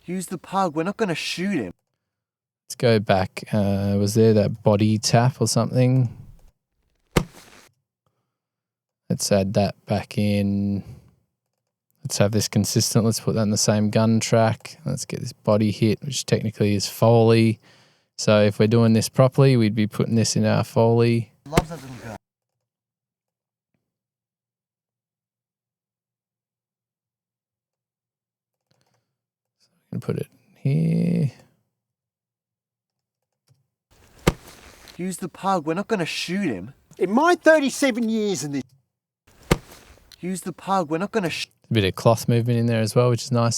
Use the pug. We're not going to shoot him. Let's go back. Was there that body tap or something? Let's add that back in. Let's have this consistent. Let's put that in the same gun track. Let's get this body hit, which technically is Foley. So if we're doing this properly, we'd be putting this in our Foley. Loves that little gun. So we can put it here. Use the pug. We're not going to shoot him. In my 37 years in this... Use the pug. We're not going to A bit of cloth movement in there as well, which is nice.